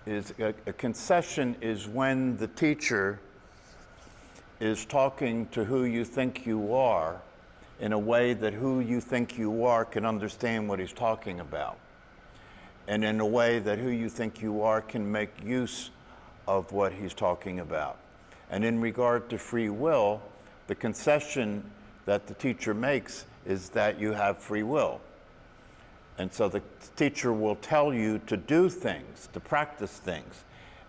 is a concession is when the teacher is talking to who you think you are in a way that who you think you are can understand what he's talking about, and in a way that who you think you are can make use of what he's talking about. And in regard to free will, the concession that the teacher makes is that you have free will. And so the teacher will tell you to do things, to practice things.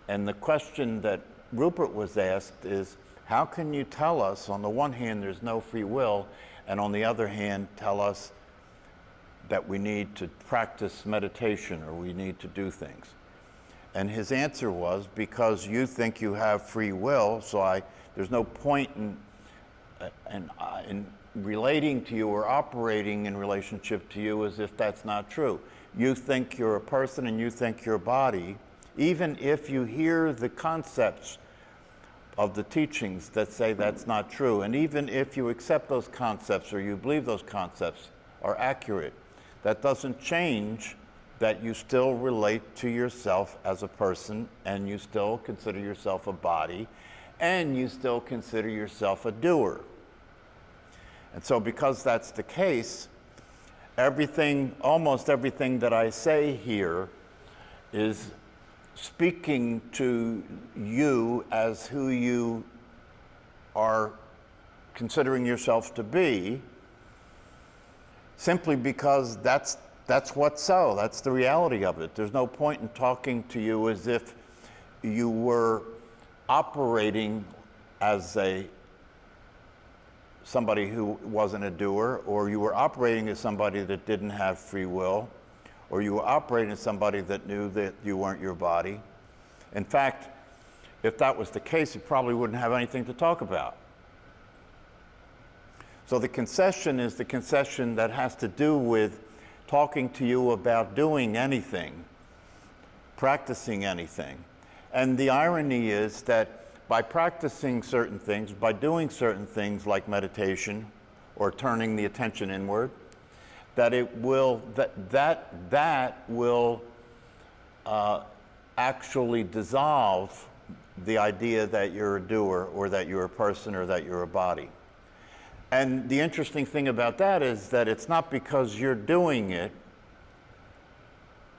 And the question that Rupert was asked is, how can you tell us, on the one hand, there's no free will, and on the other hand, tell us that we need to practice meditation or we need to do things? And his answer was, because you think you have free will, so there's no point in relating to you or operating in relationship to you as if that's not true. You think you're a person and you think you're a body, even if you hear the concepts of the teachings that say that's not true, and even if you accept those concepts or you believe those concepts are accurate, that doesn't change that you still relate to yourself as a person, and you still consider yourself a body, and you still consider yourself a doer. And so because that's the case, almost everything that I say here is speaking to you as who you are considering yourself to be, simply because that's what's so. That's the reality of it. There's no point in talking to you as if you were operating as somebody who wasn't a doer, or you were operating as somebody that didn't have free will, or you were operating as somebody that knew that you weren't your body. In fact, if that was the case, you probably wouldn't have anything to talk about. So the concession is the concession that has to do with talking to you about doing anything, practicing anything. And the irony is that by practicing certain things, by doing certain things like meditation or turning the attention inward, that will actually dissolve the idea that you're a doer or that you're a person or that you're a body. And the interesting thing about that is that it's not because you're doing it.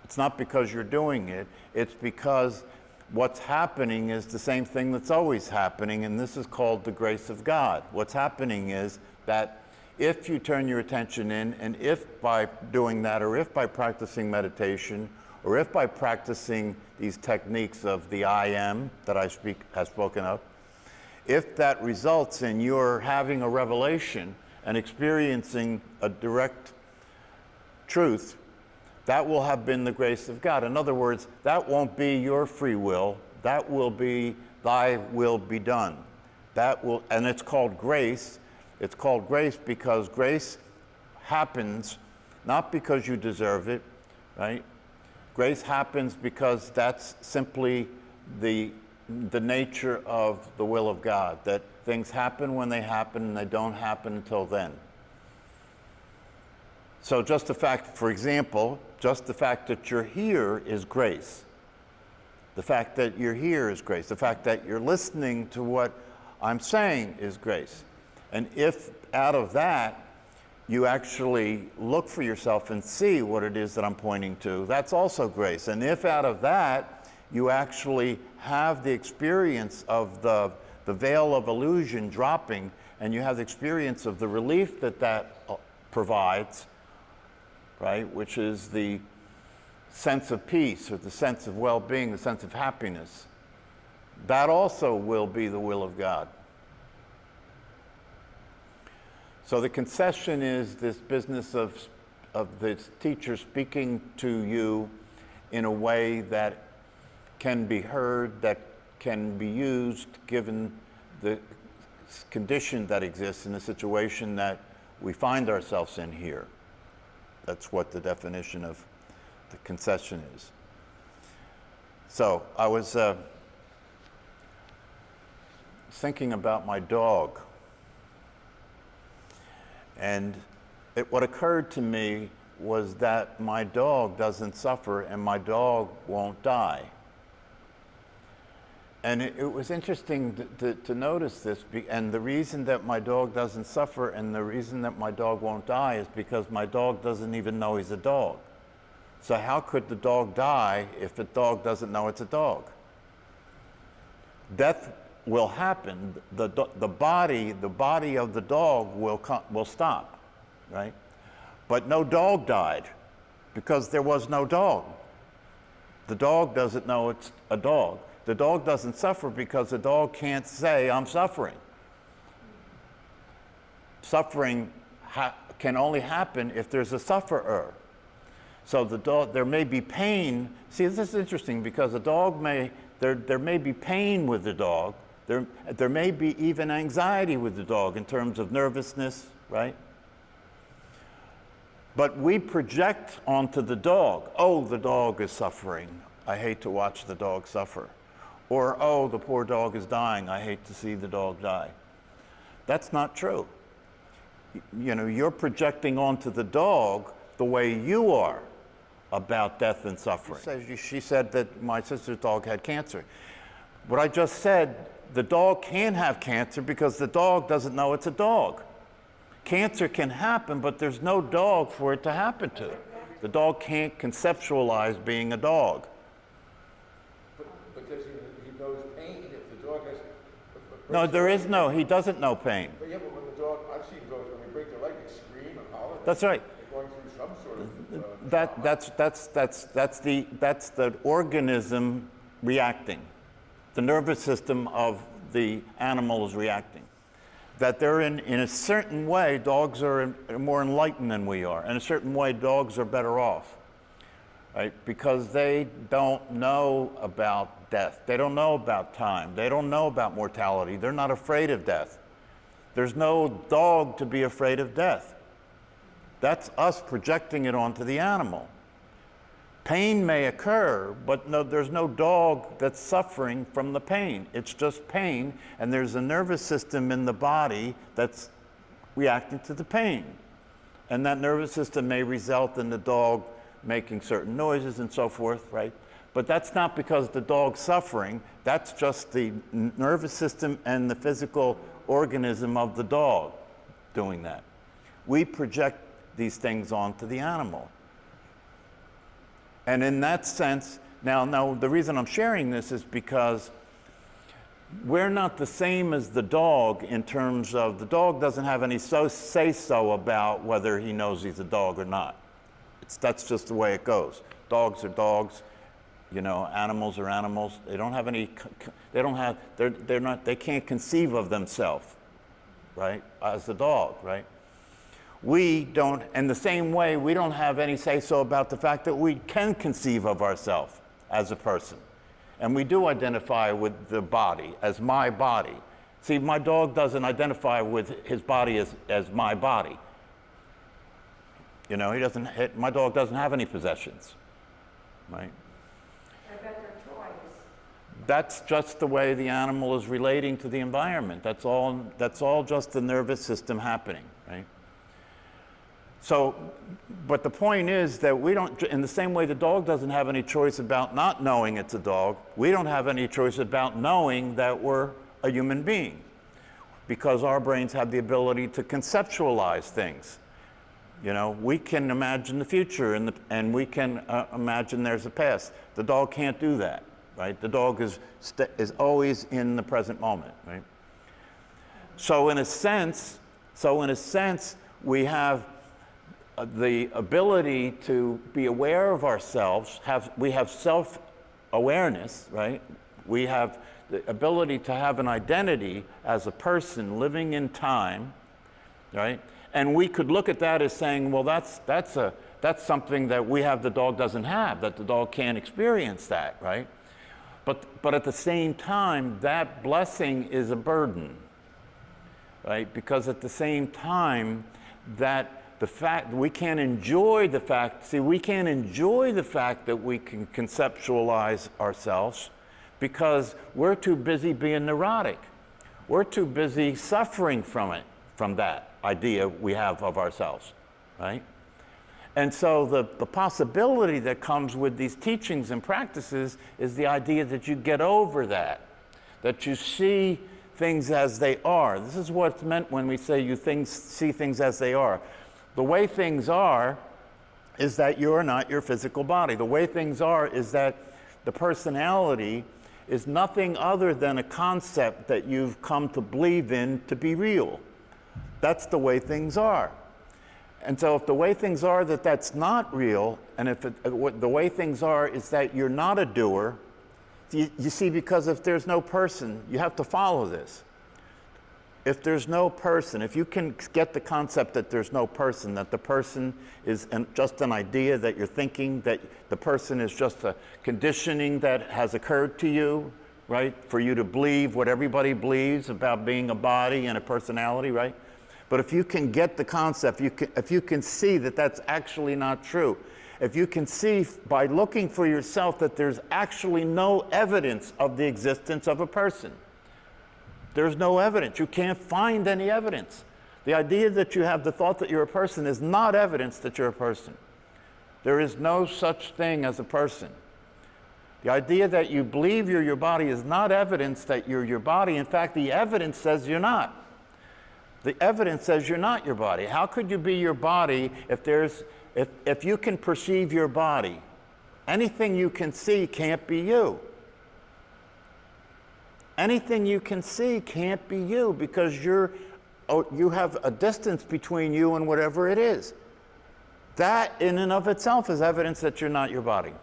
It's not because you're doing it. It's because what's happening is the same thing that's always happening, and this is called the grace of God. What's happening is that if you turn your attention in, and if by doing that, or if by practicing meditation, or if by practicing these techniques of the I am that I have spoken of, if that results in your having a revelation and experiencing a direct truth, that will have been the grace of God. In other words, that won't be your free will. That will be thy will be done. And it's called grace. It's called grace because grace happens not because you deserve it, right? Grace happens because that's simply the nature of the will of God, that things happen when they happen and they don't happen until then. So just the fact, for example, just the fact that you're here is grace. The fact that you're here is grace. The fact that you're listening to what I'm saying is grace. And if out of that you actually look for yourself and see what it is that I'm pointing to, that's also grace. And if out of that you actually have the experience of the veil of illusion dropping, and you have the experience of the relief that provides, right, which is the sense of peace or the sense of well-being, the sense of happiness, that also will be the will of God. So the concession is this business of the teacher speaking to you in a way that can be heard, that can be used given the condition that exists in the situation that we find ourselves in here. That's what the definition of the concession is. So I was thinking about my dog. And what occurred to me was that my dog doesn't suffer and my dog won't die. And it was interesting to notice this, and the reason that my dog doesn't suffer and the reason that my dog won't die is because my dog doesn't even know he's a dog. So how could the dog die if the dog doesn't know it's a dog? Death will happen. The body of the dog will stop, right? But no dog died because there was no dog. The dog doesn't know it's a dog. The dog doesn't suffer because the dog can't say, I'm suffering. Suffering can only happen if there's a sufferer. So the dog, there may be pain. See, this is interesting because a dog there may be pain with the dog. There may be even anxiety with the dog in terms of nervousness, right? But we project onto the dog, oh, the dog is suffering. I hate to watch the dog suffer. Or, oh, the poor dog is dying. I hate to see the dog die. That's not true. You know, you're projecting onto the dog the way you are about death and suffering. She said that my sister's dog had cancer. What I just said, the dog can have cancer because the dog doesn't know it's a dog. Cancer can happen, but there's no dog for it to happen to. The dog can't conceptualize being a dog. Because he knows pain. If the dog has... No, there is no, he doesn't know pain. But yeah, but when the dog, I've seen dogs, when they break their leg, they scream and holler. That's right. They're going through some sort of... That's the organism reacting. The nervous system of the animal is reacting. That they're in a certain way, dogs are more enlightened than we are. In a certain way, dogs are better off, right? Because they don't know about death. They don't know about time. They don't know about mortality. They're not afraid of death. There's no dog to be afraid of death. That's us projecting it onto the animal. Pain may occur, but no, there's no dog that's suffering from the pain. It's just pain, and there's a nervous system in the body that's reacting to the pain. And that nervous system may result in the dog making certain noises and so forth, right? But that's not because the dog's suffering. That's just the nervous system and the physical organism of the dog doing that. We project these things onto the animal. And in that sense, now the reason I'm sharing this is because we're not the same as the dog in terms of the dog doesn't have any say-so about whether he knows he's a dog or not. That's just the way it goes. Dogs are dogs, you know, animals are animals. They don't have any, they can't conceive of themselves, right, as a dog, right? We don't, in the same way, we don't have any say-so about the fact that we can conceive of ourselves as a person. And we do identify with the body as my body. See, my dog doesn't identify with his body as my body. You know, my dog doesn't have any possessions, right? I bet they're toys. That's just the way the animal is relating to the environment. That's all just the nervous system happening, right? So, but the point is that we don't, in the same way the dog doesn't have any choice about not knowing it's a dog, we don't have any choice about knowing that we're a human being, because our brains have the ability to conceptualize things. You know, we can imagine the future and we can imagine there's a past. The dog can't do that, right? The dog is always in the present moment, right? So in a sense, we have the ability to be aware of ourselves, we have self-awareness, right? We have the ability to have an identity as a person living in time, right? And we could look at that as saying, well, that's something that we have the dog doesn't have, that the dog can't experience that, right? But at the same time, that blessing is a burden, right? Because at the same time, that the fact we can't enjoy the fact, we can't enjoy the fact that we can conceptualize ourselves because we're too busy being neurotic. We're too busy suffering from it, from that idea we have of ourselves, right? And so the possibility that comes with these teachings and practices is the idea that you get over that. that you see things as they are. This is what's meant when we say see things as they are. The way things are is that you're not your physical body. The way things are is that the personality is nothing other than a concept that you've come to believe in to be real. That's the way things are. And so if the way things are that that's not real, and if the way things are is that you're not a doer, you see, because if there's no person, you have to follow this. If there's no person, if you can get the concept that there's no person, that the person is just an idea that you're thinking, that the person is just a conditioning that has occurred to you, right? For you to believe what everybody believes about being a body and a personality, right? But if you can get the concept, if you can see that that's actually not true, if you can see by looking for yourself that there's actually no evidence of the existence of a person. There's no evidence. You can't find any evidence. The idea that you have the thought that you're a person is not evidence that you're a person. There is no such thing as a person. The idea that you believe you're your body is not evidence that you're your body. In fact, the evidence says you're not. The evidence says you're not your body. How could you be your body if you can perceive your body? Anything you can see can't be you. Anything you can see can't be you because you have a distance between you and whatever it is. That in and of itself is evidence that you're not your body.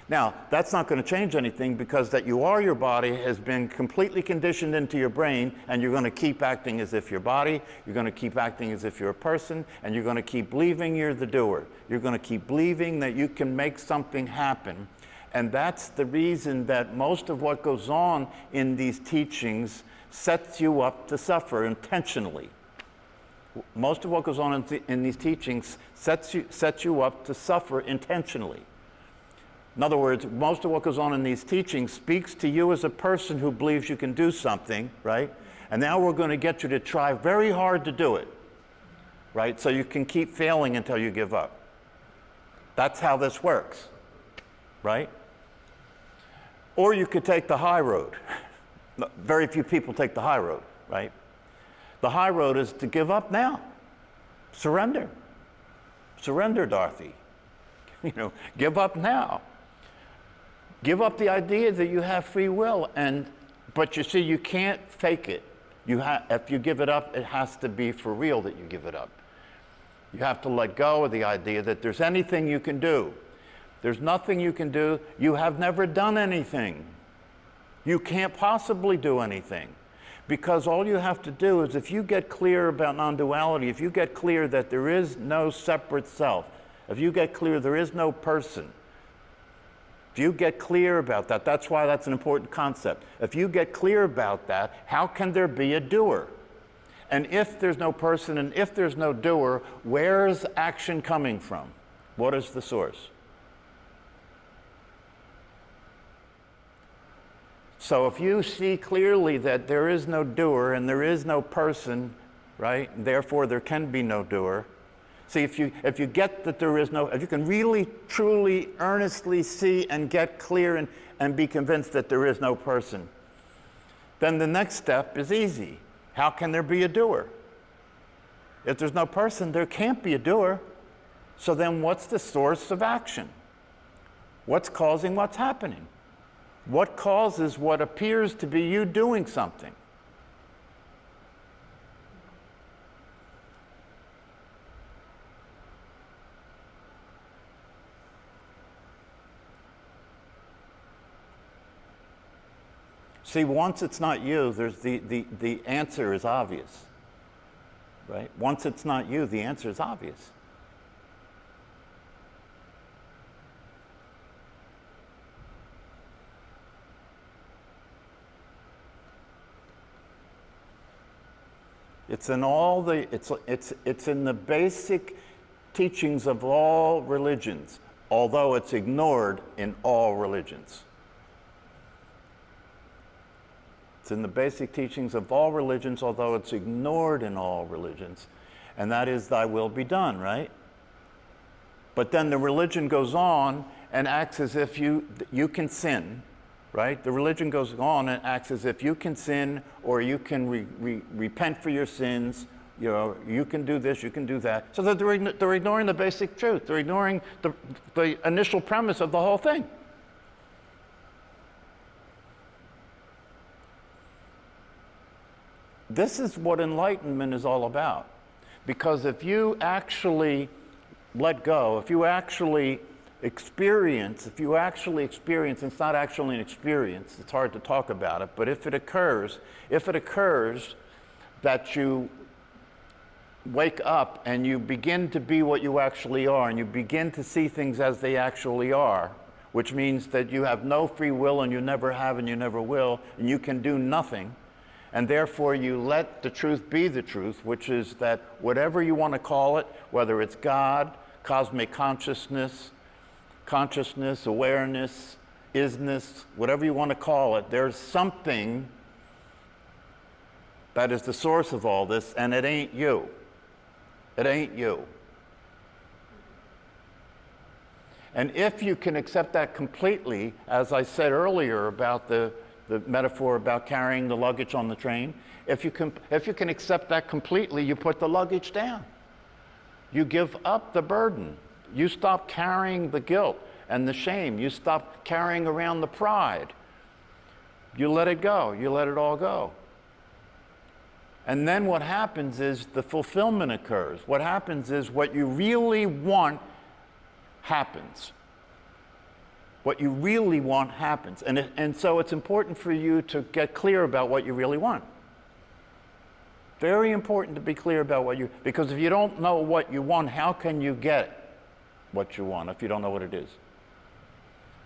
Now, that's not going to change anything because that you are your body has been completely conditioned into your brain, and you're going to keep acting as if you're body, you're going to keep acting as if you're a person, and you're going to keep believing you're the doer. You're going to keep believing that you can make something happen. And that's the reason that most of what goes on in these teachings sets you up to suffer intentionally. Most of what goes on in these teachings sets you up to suffer intentionally. In other words, most of what goes on in these teachings speaks to you as a person who believes you can do something, right? And now we're going to get you to try very hard to do it, right? So you can keep failing until you give up. That's how this works, right? Or you could take the high road. Very few people take the high road, right? The high road is to give up now. Surrender. Surrender, Dorothy. Give up now. Give up the idea that you have free will, but you see, you can't fake it. If you give it up, it has to be for real that you give it up. You have to let go of the idea that there's anything you can do. There's nothing you can do. You have never done anything. You can't possibly do anything. Because all you have to do is, if you get clear about non-duality, if you get clear that there is no separate self, if you get clear there is no person, if you get clear about that, that's why that's an important concept. If you get clear about that, how can there be a doer? And if there's no person and if there's no doer, where's action coming from? What is the source? So if you see clearly that there is no doer and there is no person, right, and therefore there can be no doer. See, if you get that there is no, if you can really, truly, earnestly see and get clear and be convinced that there is no person, then the next step is easy. How can there be a doer? If there's no person, there can't be a doer. So then what's the source of action? What's causing what's happening? What causes what appears to be you doing something? See, once it's not you, there's the answer is obvious, right? Once it's not you, the answer is obvious. It's in all the it's in the basic teachings of all religions, although it's ignored in all religions. It's in the basic teachings of all religions, although it's ignored in all religions. And that is, thy will be done, right? But then the religion goes on and acts as if you can sin, right? The religion goes on and acts as if you can sin or you can repent for your sins. You know, you can do this, you can do that. So that they're ignoring the basic truth. They're ignoring the initial premise of the whole thing. This is what enlightenment is all about. Because if you actually let go, if you actually experience, it's not actually an experience, it's hard to talk about it, but if it occurs that you wake up and you begin to be what you actually are, and you begin to see things as they actually are, which means that you have no free will and you never have and you never will, and you can do nothing, and therefore you let the truth be the truth, which is that whatever you want to call it, whether it's God, cosmic consciousness, awareness, isness, whatever you want to call it, there's something that is the source of all this, and it ain't you. It ain't you. And if you can accept that completely, as I said earlier about the metaphor about carrying the luggage on the train, if you can accept that completely, you put the luggage down. You give up the burden. You stop carrying the guilt and the shame. You stop carrying around the pride. You let it go. You let it all go. And then what happens is the fulfillment occurs. What happens is what you really want happens. What you really want happens. And so it's important for you to get clear about what you really want. Very important to be clear about what you, because if you don't know what you want, how can you get what you want if you don't know what it is?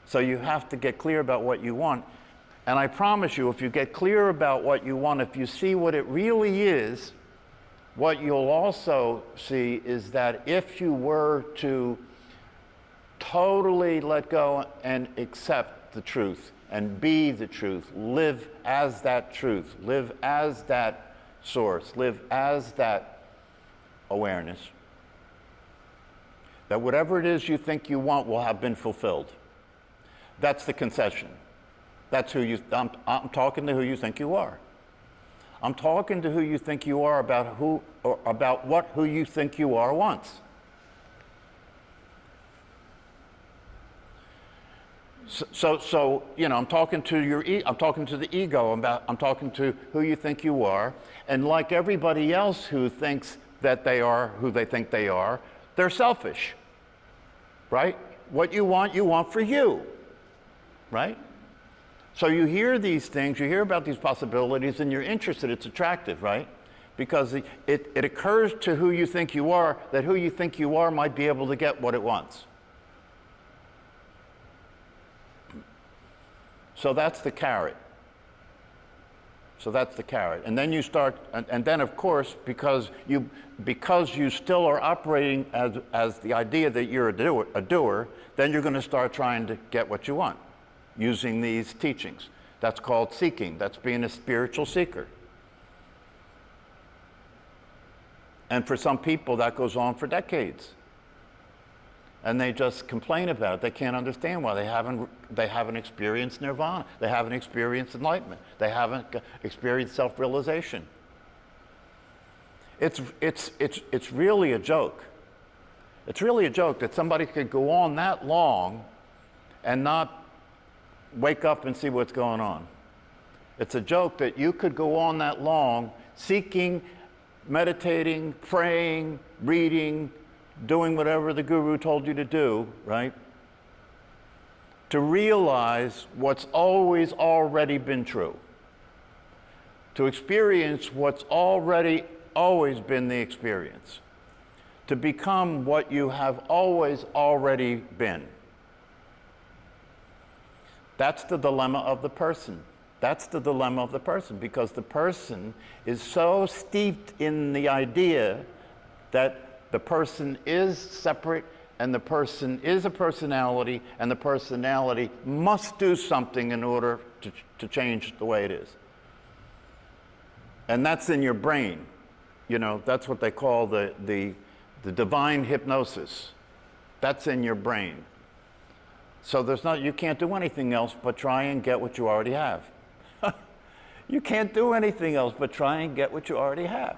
So you have to get clear about what you want. And I promise you, if you get clear about what you want, if you see what it really is, what you'll also see is that if you were to totally let go and accept the truth and be the truth, live as that truth, live as that source, live as that awareness, that whatever it is you think you want will have been fulfilled. That's the concession. That's who you, I'm talking to who you think you are. I'm talking to who you think you are about who you think you are wants. So you know, I'm talking to the ego, I'm talking to who you think you are, and like everybody else who thinks that they are who they think they are, they're selfish, right? What you want for you, right? So you hear these things, you hear about these possibilities, and you're interested, it's attractive, right? Because it occurs to who you think you are that who you think you are might be able to get what it wants. So that's the carrot. And then you start, and then of course, because you still are operating as the idea that you're a doer, then you're going to start trying to get what you want using these teachings. That's called seeking. That's being a spiritual seeker. And for some people, that goes on for decades. And they just complain about it. They can't understand why they haven't experienced nirvana. They haven't experienced enlightenment. They haven't experienced self-realization. It's really a joke. It's really a joke that somebody could go on that long and not wake up and see what's going on. It's a joke that you could go on that long seeking, meditating, praying, reading, doing whatever the guru told you to do, right? To realize what's already been true. To experience what's always been the experience. To become what you have already been. That's the dilemma of the person. That's the dilemma of the person, because the person is so steeped in the idea that the person is separate, and the person is a personality, and the personality must do something in order to change the way it is. And that's in your brain. You know, that's what they call the divine hypnosis. That's in your brain. So you can't do anything else but try and get what you already have. You can't do anything else but try and get what you already have.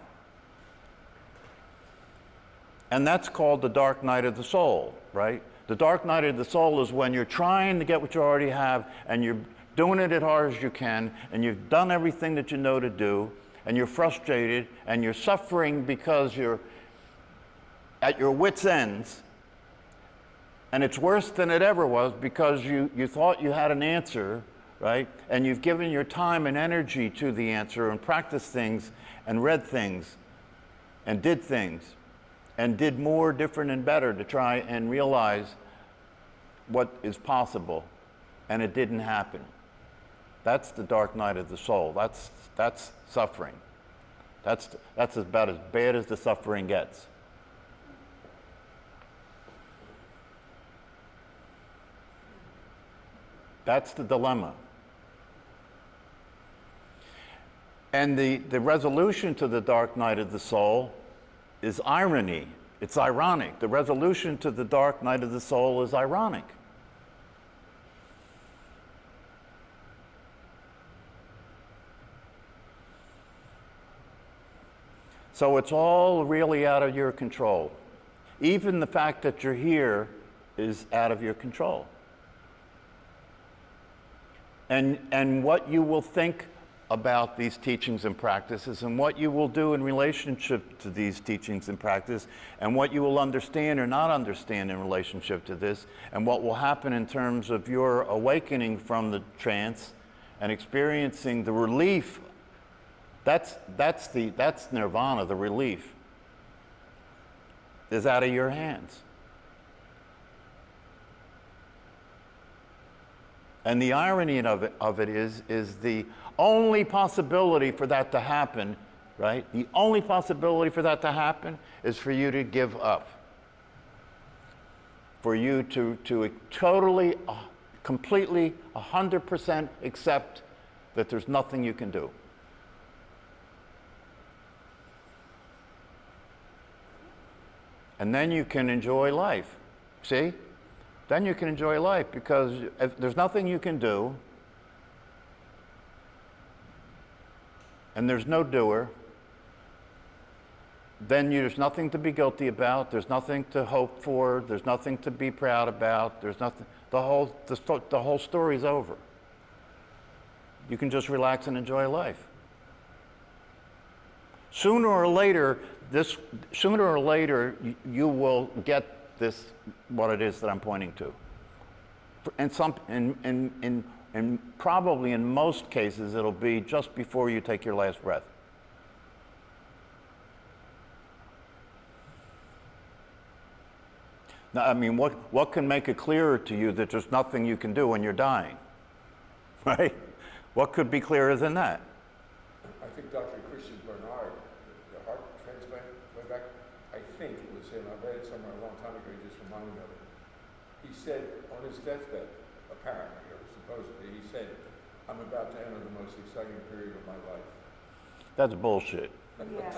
And that's called the dark night of the soul, right? The dark night of the soul is when you're trying to get what you already have, and you're doing it as hard as you can, and you've done everything that you know to do, and you're frustrated, and you're suffering because you're at your wits' ends, and it's worse than it ever was because you thought you had an answer, right? And you've given your time and energy to the answer and practiced things and read things and did things and did more, different, and better to try and realize what is possible, and it didn't happen. That's the dark night of the soul. That's suffering. That's about as bad as the suffering gets. That's the dilemma. And the resolution to the dark night of the soul is irony. It's ironic. The resolution to the dark night of the soul is ironic. So it's all really out of your control. Even the fact that you're here is out of your control. And what you will think about these teachings and practices, and what you will do in relationship to these teachings and practice, and what you will understand or not understand in relationship to this, and what will happen in terms of your awakening from the trance and experiencing the relief. That's nirvana, the relief is out of your hands. And the irony of it is the only possibility for that to happen, right? The only possibility for that to happen is for you to give up. For you to totally, completely, 100% accept that there's nothing you can do. And then you can enjoy life. See? Then you can enjoy life, because if there's nothing you can do, and there's no doer, then there's nothing to be guilty about, there's nothing to hope for, there's nothing to be proud about, there's nothing, the whole story's over. You can just relax and enjoy life. Sooner or later, you will get this, what it is that I'm pointing to. And probably in most cases, it'll be just before you take your last breath. Now, I mean, what can make it clearer to you that there's nothing you can do when you're dying, right? What could be clearer than that? I think Dr. Christian Bernard, the heart transplant, way back, I think it was him, I read it somewhere a long time ago, he just reminded me of it. He said on his deathbed, apparently, or supposedly, he said, I'm about to enter the most exciting period of my life. That's bullshit. Yes,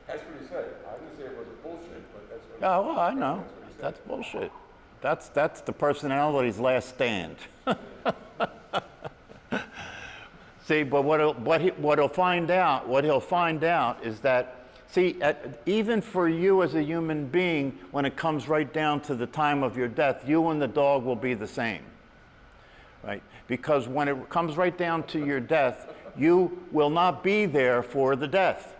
That's what he said. I didn't say it was bullshit, but that's what Oh, well, I know. That's what he said. That's bullshit. That's the personality's last stand. See, but what he'll find out is that, see, even for you as a human being, when it comes right down to the time of your death, you and the dog will be the same, right? Because when it comes right down to your death, you will not be there for the death.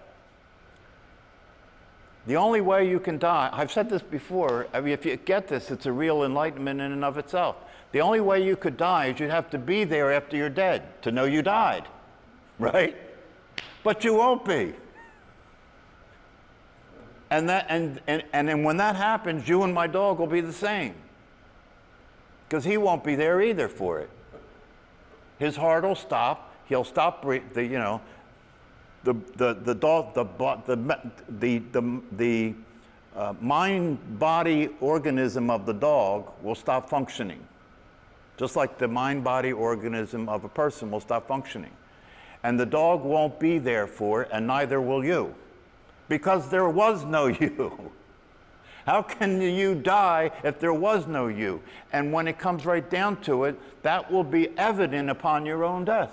The only way you can die, I've said this before, I mean, if you get this, it's a real enlightenment in and of itself. The only way you could die is you'd have to be there after you're dead to know you died, right? But you won't be. And then when that happens, you and my dog will be the same, because he won't be there either for it. His heart will stop. He'll stop breathing. The mind-body organism of the dog will stop functioning, just like the mind-body organism of a person will stop functioning. And the dog won't be there for it, and neither will you, because there was no you. How can you die if there was no you? And when it comes right down to it, that will be evident upon your own death.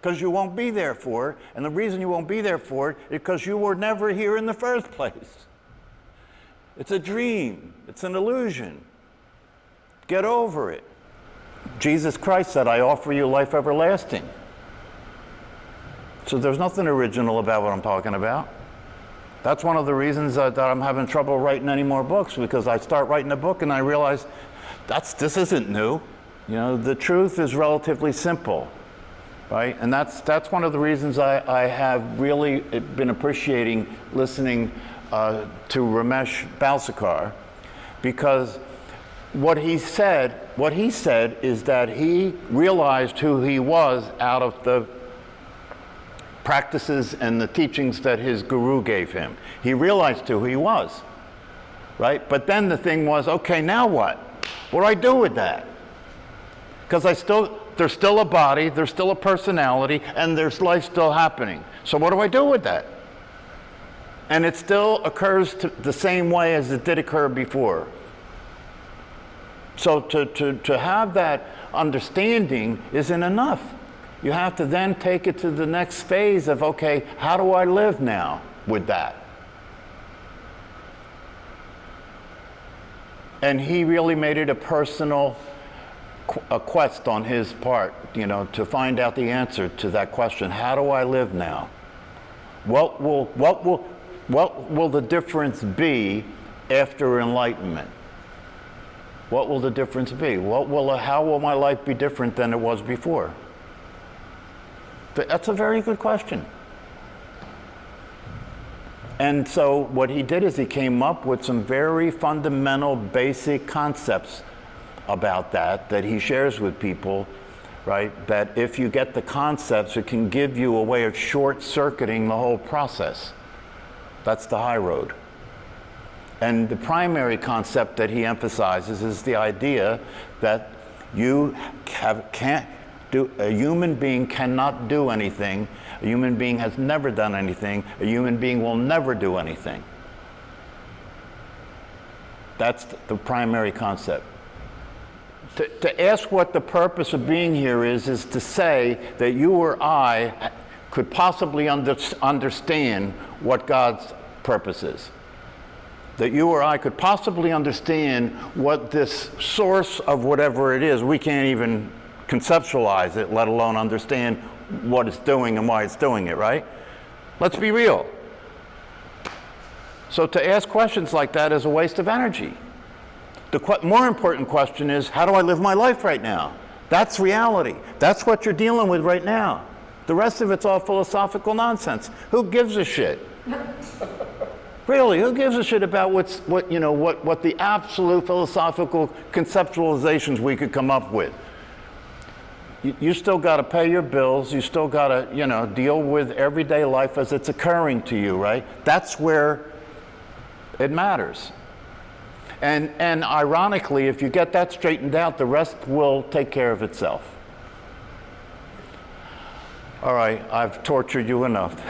Because you won't be there for it. And the reason you won't be there for it is because you were never here in the first place. It's a dream. It's an illusion. Get over it. Jesus Christ said, I offer you life everlasting. So there's nothing original about what I'm talking about. That's one of the reasons that I'm having trouble writing any more books, because I start writing a book and I realize this isn't new. You know, the truth is relatively simple, right? And that's one of the reasons I have really been appreciating listening to Ramesh Balsekar, because what he said is that he realized who he was out of the practices and the teachings that his guru gave him. He realized who he was, right? But then the thing was, okay, now what? What do I do with that? Because there's still a body, there's still a personality, and there's life still happening. So what do I do with that? And it still occurs the same way as it did occur before. So to have that understanding isn't enough. You have to then take it to the next phase of, okay, how do I live now with that? And he really made it a personal quest on his part, you know, to find out the answer to that question. How do I live now? What will the difference be after enlightenment? What will the difference be? How will my life be different than it was before? That's a very good question. And so what he did is he came up with some very fundamental, basic concepts about that he shares with people, right? That if you get the concepts, it can give you a way of short-circuiting the whole process. That's the high road. And the primary concept that he emphasizes is the idea that a human being cannot do anything. A human being has never done anything. A human being will never do anything. That's the primary concept. To ask what the purpose of being here is to say that you or I could possibly understand what God's purpose is. That you or I could possibly understand what this source of whatever it is, we can't even conceptualize it, let alone understand what it's doing and why it's doing it, right? Let's be real. So to ask questions like that is a waste of energy. The more important question is, how do I live my life right now? That's reality. That's what you're dealing with right now. The rest of it's all philosophical nonsense. Who gives a shit? Really, who gives a shit about what the absolute philosophical conceptualizations we could come up with? You still got to pay your bills. You still got to, deal with everyday life as it's occurring to you, right? That's where it matters. And ironically, if you get that straightened out, the rest will take care of itself. All right, I've tortured you enough.